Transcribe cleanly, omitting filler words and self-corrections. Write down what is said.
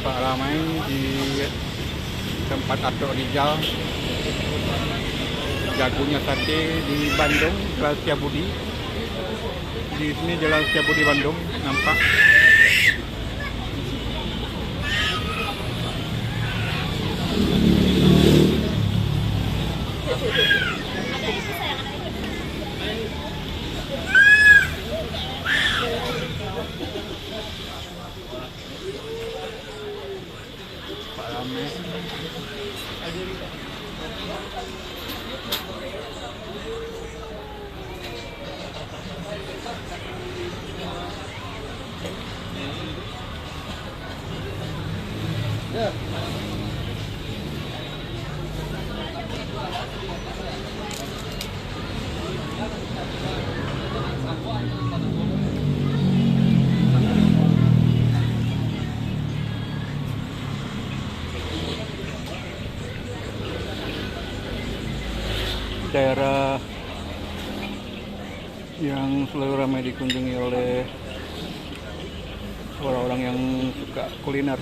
nampak ramai di tempat Atok Rizal, jagonya sate di Bandung, Jalan Setiabudi. Di sini Jalan Setiabudi Bandung nampak. Pak ramai. Daerah yang selalu ramai dikunjungi oleh orang-orang yang suka kuliner.